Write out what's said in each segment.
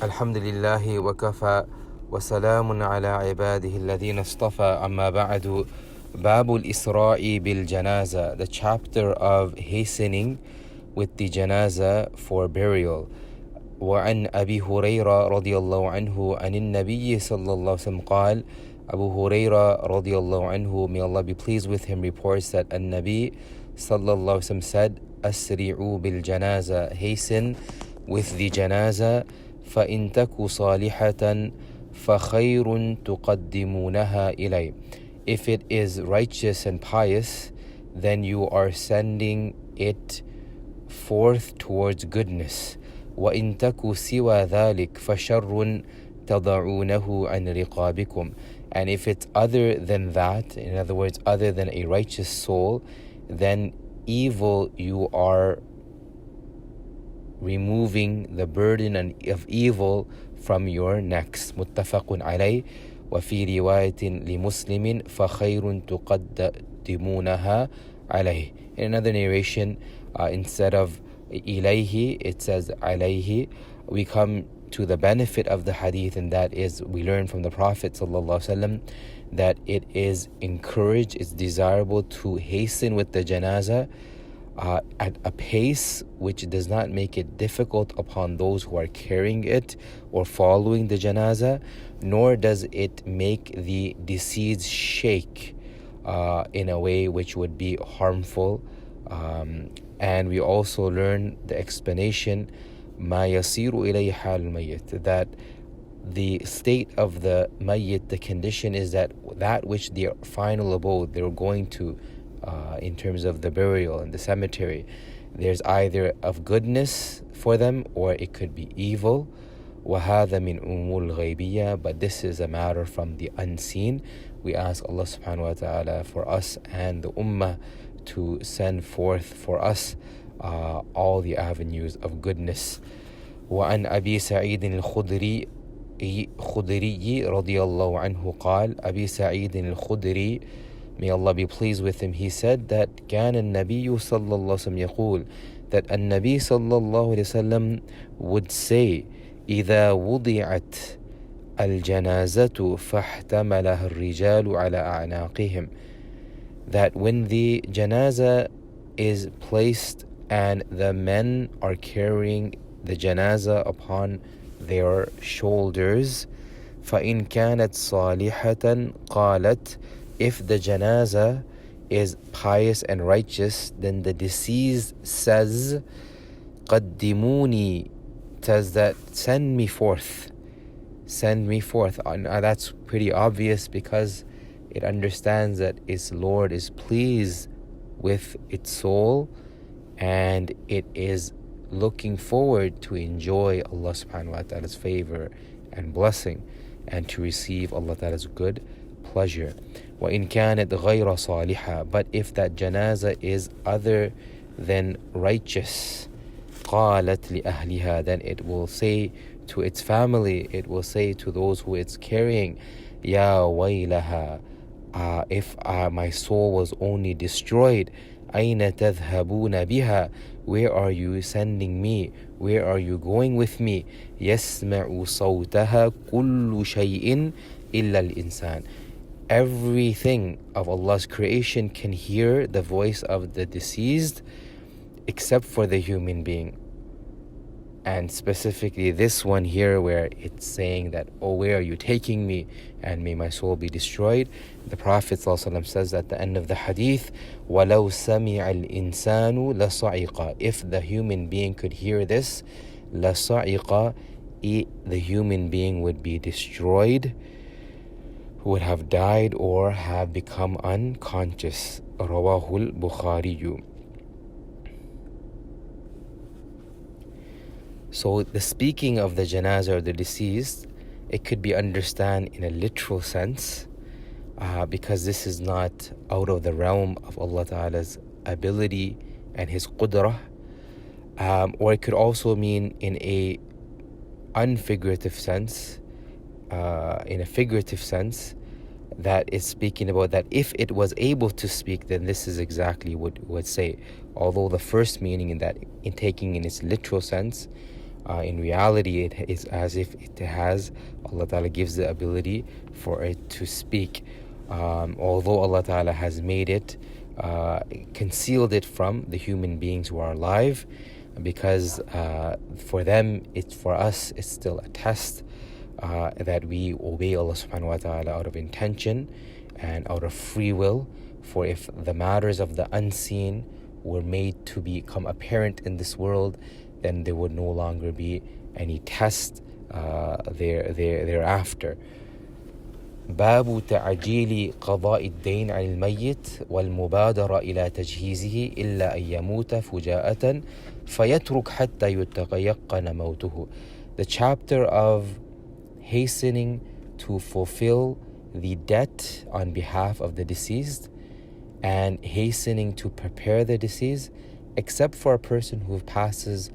الحمد لله وكفى وسلام على عباده الذين اصطفى أما بعد باب الإسراء بالجنازة, the chapter of hastening with the janaza for burial. وعن أبي هريرة رضي الله عنه عن النبي صلى الله عليه وسلم قال, Abu Huraira رضي الله عنه, may Allah be pleased with him, reports that النبي صلى الله عليه وسلم said, أسرعوا بالجنازة, hasten with the janaza, فإن تك صالحة فخير تقدمونها إلي. If it is righteous and pious, then you are sending it forth towards goodness. وإن تك سوى ذلك فشر تضعونه عن رقابكم. And if it's other than that, in other words, other than a righteous soul, then evil, you are removing the burden of evil from your necks. متفق عليه وفي رواية لمسلم فخير تقدمونها عليه. In another narration, instead of إليه, it says عليه. We come to the benefit of the hadith, and that is, we learn from the Prophet ﷺ that it is encouraged, it's desirable to hasten with the janazah at a pace which does not make it difficult upon those who are carrying it or following the janazah, nor does it make the deceased shake in a way which would be harmful. And we also learn the explanation ما يصير إليه حال الميت, that the state of the mayyit, the condition is that which their final abode, they're going to in terms of the burial in the cemetery, there's either of goodness for them or it could be evil. وَهَذَا مِنْ أُمُورِ الْغَيْبِيَّةِ, but this is a matter from the unseen. We ask Allah subhanahu wa ta'ala for us and the ummah to send forth for us all the avenues of goodness. وعن أبي سعيد الخدري رضي الله عنه قال, أبي سعيد الخدري, may Allah be pleased with him, he said that كان النبي صلى الله عليه وسلم يقول, that النبي صلى الله عليه وسلم would say, إذا وضعت الجنازة فاحتملها الرجال على أعناقهم, that when the janaza is placed and the men are carrying the janaza upon their shoulders, فإن كانت صالحة قالت, if the janaza is pious and righteous, then the deceased says, قدموني, says that send me forth. That's pretty obvious because it understands that its Lord is pleased with its soul and it is looking forward to enjoy Allah subhanahu wa ta'ala's favor and blessing and to receive Allah ta'ala's good pleasure. وَإِن كَانَتْ غَيْرَ صَالِحَةً, but if that janazah is other than righteous, قَالَتْ لِأَهْلِهَا, then it will say to its family, it will say to those who it's carrying, يَا وَيْلَهَا, if my soul was only destroyed, أَيْنَ تَذْهَبُونَ بِهَا, where are you sending me? Where are you going with me? يَسْمَعُ صَوْتَهَا كُلُّ شَيْءٍ إِلَّا الْإِنسَانِ, everything of Allah's creation can hear the voice of the deceased except for the human being. And specifically this one here where it's saying that, oh, where are you taking me? And may my soul be destroyed. The Prophet ﷺ says at the end of the hadith, وَلَوْ سَمِعَ الْإِنسَانُ لَصَعِقَ, if the human being could hear this, لَصَعِقَ, the human being would be destroyed, would have died or have become unconscious. رواه البخاري. So the speaking of the janazah or the deceased, it could be understood in a literal sense because this is not out of the realm of Allah Ta'ala's ability and His qudrah, or it could also mean in a unfigurative sense, in a figurative sense, that is speaking about that if it was able to speak, then this is exactly what it would say. Although the first meaning in taking in its literal sense In reality, it is as if it has, Allah Ta'ala gives the ability for it to speak. Although Allah Ta'ala has made it, concealed it from the human beings who are alive, because for them, for us, it's still a test that we obey Allah Subhanahu wa Ta'ala out of intention and out of free will. For if the matters of the unseen were made to become apparent in this world, then there would no longer be any test thereafter. باب تعجيل قضاء الدين عن الميت والمبادرة إلى تجهيزه إلا أن يموت فجاءة فيترك حتى يتيقن موته. The chapter of hastening to fulfill the debt on behalf of the deceased and hastening to prepare the deceased, except for a person who passes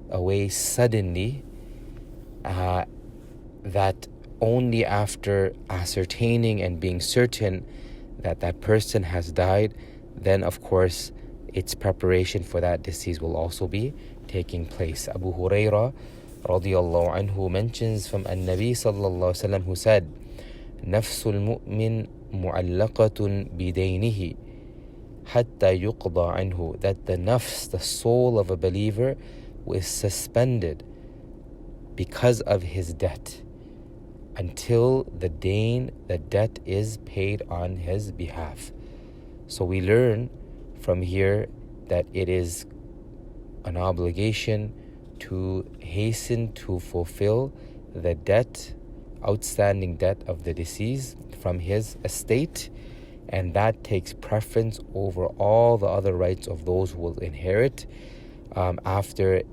away suddenly, that only after ascertaining and being certain that that person has died, then of course its preparation for that deceased will also be taking place. Abu Hurairah radiyallahu anhu mentions from an-Nabi sallallahu alaihi wasallam who said, نفس المؤمن معلقة بدينه حتى يقضى عنه, that the nafs, the soul of a believer, is suspended because of his debt until the debt is paid on his behalf. So we learn from here that it is an obligation to hasten to fulfill the outstanding debt of the deceased from his estate, and that takes preference over all the other rights of those who will inherit after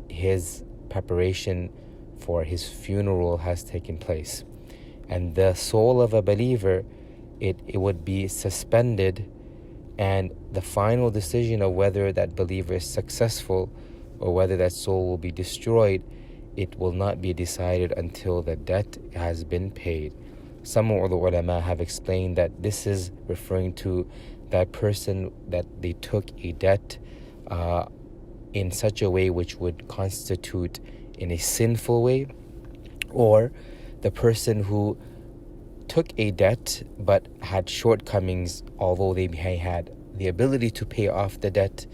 his preparation for his funeral has taken place. And the soul of a believer, it would be suspended, and the final decision of whether that believer is successful or whether that soul will be destroyed, it will not be decided until the debt has been paid. Some of the ulama have explained that this is referring to that person that they took a debt in such a way which would constitute in a sinful way, or the person who took a debt but had shortcomings, although they had the ability to pay off the debt,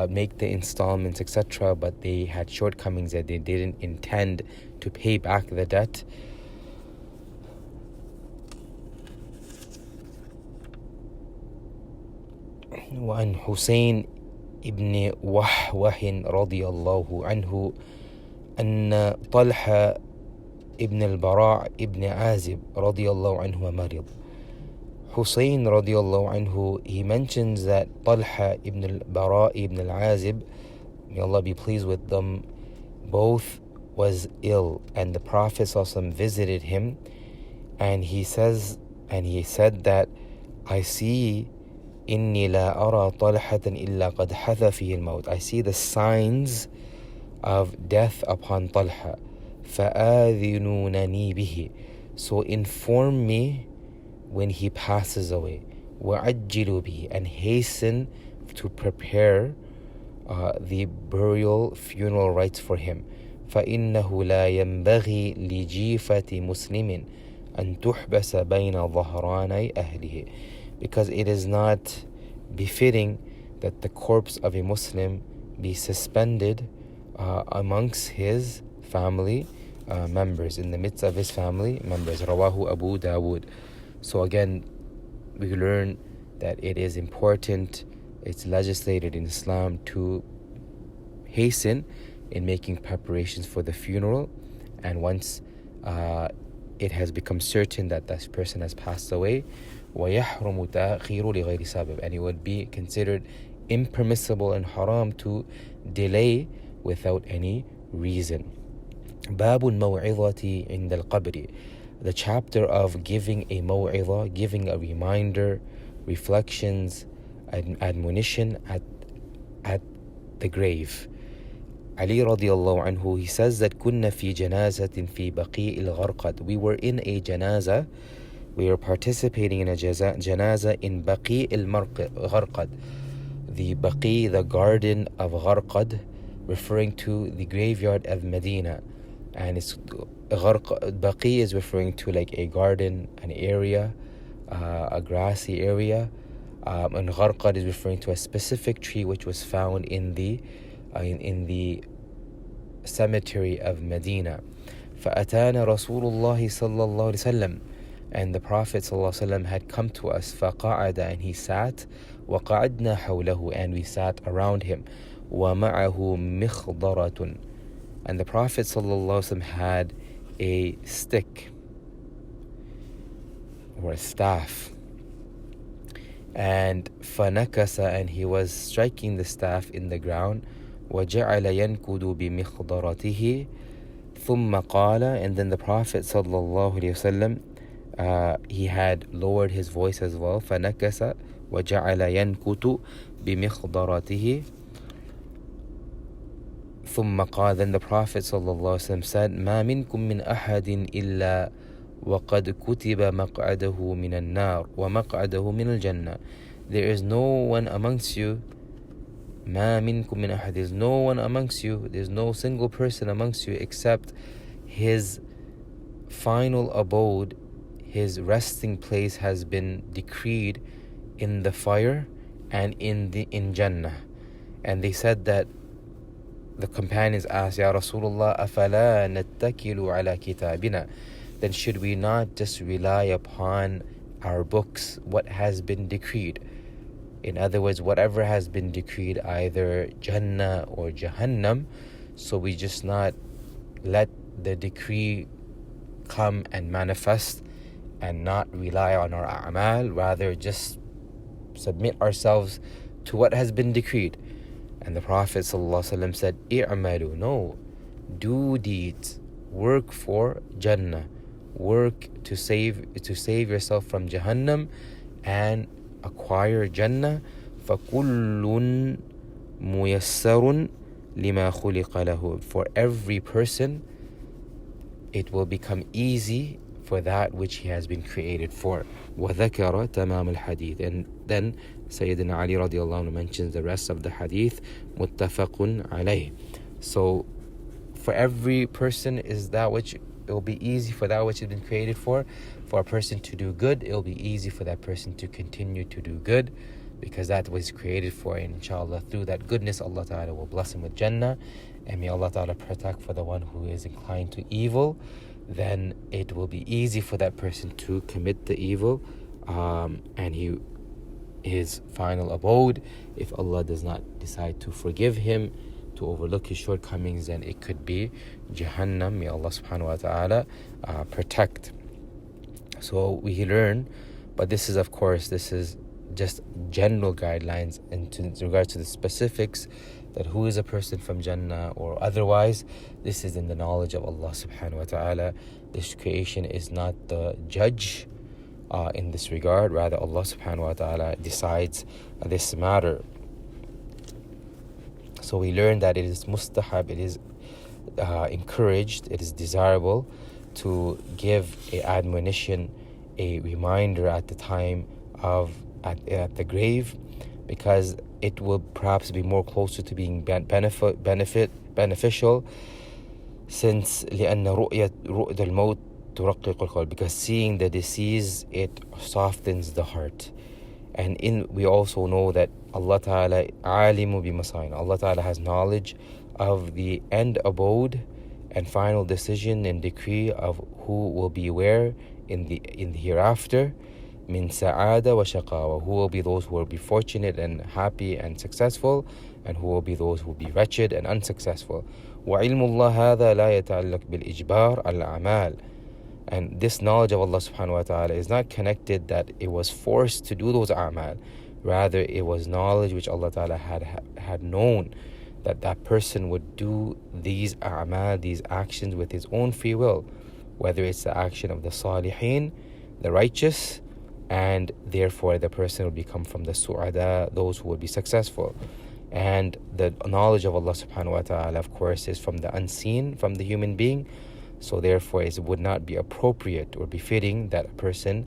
make the installments, etc., but they had shortcomings that they didn't intend to pay back the debt. وعن حسين ابن وحوح رضي الله عنه أن طلحة ابن البراء ابن عازب رضي الله عنه مرض. Hussein radiallahu anhu, he mentions that Talha ibn al-Bara ibn al-Azib, may Allah be pleased with them, both was ill, and the Prophet ﷺ visited him, and he said that, I see إني لا أرى طلحة إلا قد حث فيه الموت. I see the signs of death upon Talha. فآذنونني به. So inform me when he passes away. وعجلوا به, and hasten to prepare the burial funeral rites for him. فإنه لا ينبغي لجيفة مسلم أن تحبس بين ظهراني أهله. Because it is not befitting that the corpse of a Muslim be suspended amongst his family members, in the midst of his family members. Rawahu Abu Dawood. So again, we learn that it is important, it's legislated in Islam to hasten in making preparations for the funeral, and once it has become certain that this person has passed away, وَيَحْرُمُ تَأْخِيرُ لِغَيْرِ سَبَبٍ, and it would be considered impermissible and haram to delay without any reason. باب الموعظة عند القبر, the chapter of giving a maw'idha, giving a reminder, reflections, admonition at the grave. Ali radiallahu anhu, he says that كنا في جنازة في بقيء الغرقد, we were in a janazah, we were participating in a janazah in Baqi al-Gharqad. The Baqi, the garden of Gharqad, referring to the graveyard of Medina. And it's Baqi is referring to like a garden, an area, a grassy area. And Gharqad is referring to a specific tree which was found in the cemetery of Medina. فأتانا رسول الله صلى الله عليه وسلم, and the Prophet صلى الله عليه وسلم had come to us. فقعد, and he sat. وقعدنا حوله, and we sat around him. ومعه مخضرة, and the Prophet صلى الله عليه وسلم had a stick or a staff. And فنكس, and he was striking the staff in the ground. وجعل ينكد بمخضرته ثم قال, and then the Prophet صلى الله عليه وسلم, he had lowered his voice as well. فنكس وجعل ينكت بمخضرته ثم قال, then the Prophet صلى الله عليه وسلم said, ما منكم من أحد إلا وقد كتب مقعده من النار ومقعده من الجنة. There is no one amongst you, ما منكم من أحد, there's no one amongst you, there's no single person amongst you except his final abode, his resting place has been decreed in the fire and in Jannah. And they said that the companions asked, Ya Rasulullah, أَفَلَا نَتَّكِلُ عَلَى كِتَابِنَا, then should we not just rely upon our books, what has been decreed? In other words, whatever has been decreed, either Jannah or Jahannam, so we just not let the decree come and manifest and not rely on our a'mal, rather just submit ourselves to what has been decreed. And the Prophet ﷺ said, i'malu, no, do deeds, work for Jannah, work to save yourself from Jahannam and acquire Jannah. فَكُلٌّ مُيَسَّرٌ لِمَا خُلِقَ لَهُ, for every person it will become easy for that which he has been created for. وَذَكَرَ تَمَامَ الْحَدِيثِ, and then Sayyidina Ali radiallahu anhu mentions the rest of the hadith. مُتَّفَقٌ عَلَيْهِ. So for every person is that which it will be easy for that which has been created for. For a person to do good, it will be easy for that person to continue to do good, because that was created for. And inshallah, through that goodness, Allah Ta'ala will bless him with Jannah. And may Allah Ta'ala protect for the one who is inclined to evil. Then it will be easy for that person to commit the evil, and his final abode, if Allah does not decide to forgive him, to overlook his shortcomings, then it could be Jahannam. May Allah subhanahu wa ta'ala protect. So we learn, but this is just general guidelines, and in regards to the specifics, that who is a person from Jannah or otherwise, this is in the knowledge of Allah subhanahu wa ta'ala. This creation is not the judge in this regard, rather Allah subhanahu wa ta'ala decides this matter. So we learn that it is mustahab, it is encouraged, it is desirable to give a admonition, a reminder at the time of at the grave, because it will perhaps be more closer to being beneficial, since لأن رؤية الموت ترقق القلب, because seeing the deceased, it softens the heart. And we also know that Allah Ta'ala alimu bimasayna, Allah Ta'ala has knowledge of the end abode and final decision and decree of who will be where in the hereafter. Min sa'ada wa shaqawa, who will be those who will be fortunate and happy and successful, and who will be those who will be wretched and unsuccessful. وعلم الله هذا لا يتعلق بالإجبار على الأعمال, and this knowledge of Allah subhanahu wa ta'ala is not connected that it was forced to do those a'mal, rather it was knowledge which Allah ta'ala had known that person would do these a'mal, these actions with his own free will, whether it's the action of the salihin, the righteous, and therefore the person will become from the su'ada, those who will be successful. And the knowledge of Allah subhanahu wa ta'ala, of course, is from the unseen, from the human being. So therefore it would not be appropriate or befitting that a person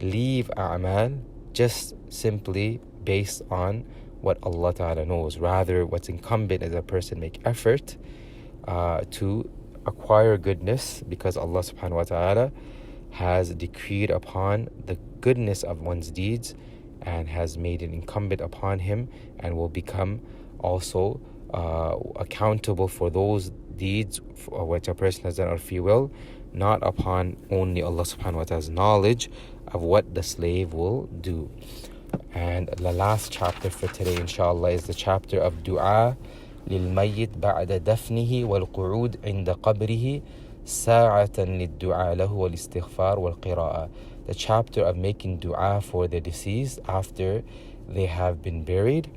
leave a'mal just simply based on what Allah Ta'ala knows. Rather, what's incumbent is a person make effort to acquire goodness, because Allah Subhanahu wa Ta'ala has decreed upon the goodness of one's deeds and has made it incumbent upon him, and will become also accountable for those deeds for which a person has done of free will, not upon only Allah Subhanahu wa Ta'ala's knowledge of what the slave will do. And the last chapter for today, inshallah, is the chapter of Dua للميت بعد دفنه والقعود عند قبره ساعة للدعاء له والاستغفار والقراءة. The chapter of making dua for the deceased after they have been buried,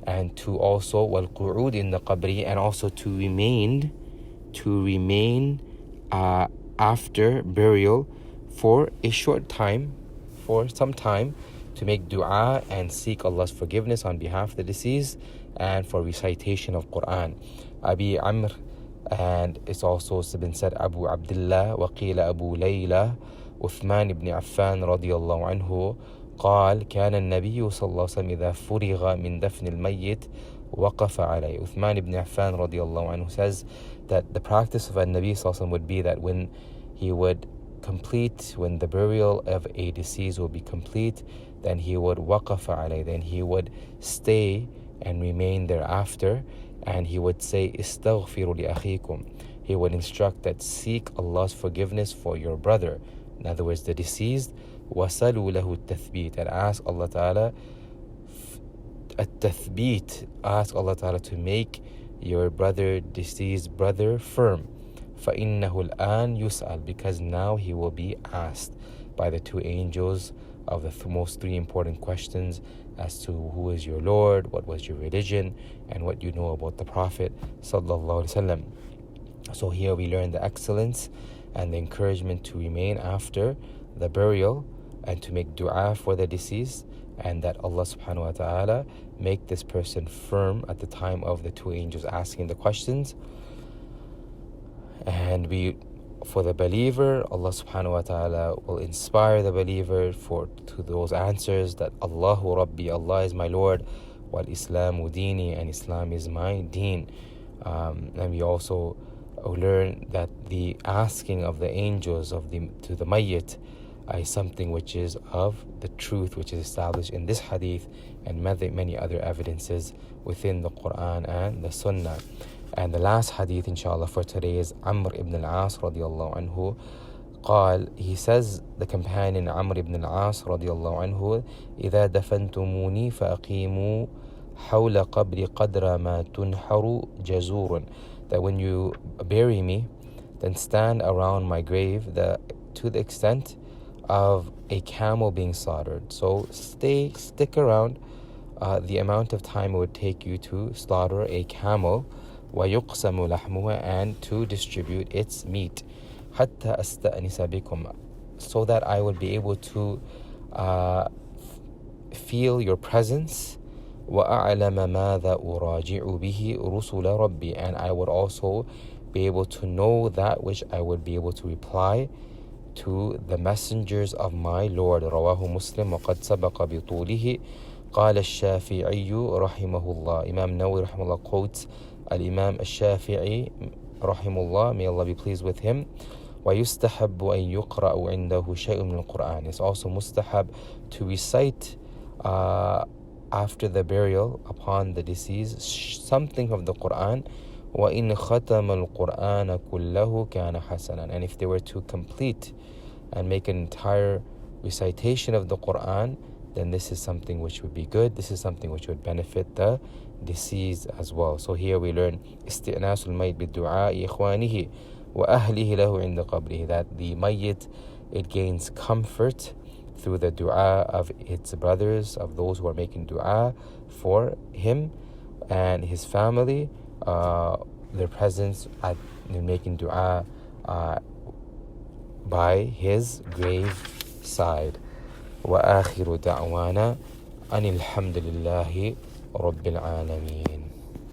and to also والقعود عند قبره, and also to remain after burial for a short time, for some time, to make dua and seek Allah's forgiveness on behalf of the deceased, and for recitation of Quran. Abi Amr, and it's also been said Abu Abdullah, وقيل أبو ليلى عثمان بن عفان رضي الله عنه قال كان النبي صلى الله عليه وسلم إذا فرغ من دفن الميت وقف عليه. Uthman ibn Affan radiallahu anhu says that the practice of Nabi sallallahu alaihi wasallam would be that when he would complete, when the burial of a deceased will be complete, then he would waqaf alayh, then he would stay and remain thereafter, and he would say istaghfiru li akhikum. He would instruct that seek Allah's forgiveness for your brother, in other words the deceased, wasalu lahu tathbit, and ask Allah Ta'ala at-tathbit, ask Allah Ta'ala to make your brother, deceased brother, firm. فَإِنَّهُ الْآنْ يُسْأَلْ, because now he will be asked by the two angels of the most three important questions as to who is your Lord, what was your religion, and what you know about the Prophet sallallahu alaihi wasallam. So here we learn the excellence and the encouragement to remain after the burial and to make dua for the deceased, and that Allah subhanahu wa ta'ala make this person firm at the time of the two angels asking the questions. And for the believer, Allah subhanahu wa ta'ala will inspire the believer to those answers, that Allahu Rabbi, Allah is my Lord, wal Islamu dini, and Islam is my deen. And we also learn that the asking of the angels to the mayyit is something which is of the truth, which is established in this hadith and many other evidences within the Quran and the Sunnah. And the last hadith inshallah for today is Amr ibn al-As radiallahu anhu قال, he says, the companion Amr ibn al-As radiallahu anhu, إذا دفنتموني فأقيموا حول قبر قدر ما تنحر جزور, that when you bury me, then stand around my grave to the extent of a camel being slaughtered. So stick around the amount of time it would take you to slaughter a camel, وَيُقْسَمُ لَحْمُهَا, and to distribute its meat, حَتَّى أَسْتَأْنِسَ بِكُمْ, so that I would be able to feel your presence, وَأَعْلَمَ مَاذَا أُرَاجِعُ بِهِ رُسُلَ رَبِّي, and I would also be able to know that which I would be able to reply to the messengers of my Lord. رواه مسلم وقد سبق بطوله. قال الشافعي رحمه الله, Imam Nawawi رحمه الله quotes Al-Imam al-Shafi'i rahimullah, may Allah be pleased with him, وَيُسْتَحَبُّ أَن يُقْرَأُ عِنْدَهُ شَيْءٌ مِنَ الْقُرْآنِ, it's also mustahab to recite after the burial upon the deceased something of the Quran. وَإِنْ خَتَمَ الْقُرْآنَ كُلَّهُ كَانَ حَسَنًا, and if they were to complete and make an entire recitation of the Quran, then this is something which would be good, this is something which would benefit the deceased as well. So here we learn استئناس الميت بالدعاء إخوانه وأهله له عند قبره, that the mayyit, it gains comfort through the dua of its brothers, of those who are making dua for him and his family, their presence at making dua by his grave side. وآخر دعوانا أن الحمد لله رب العالمين.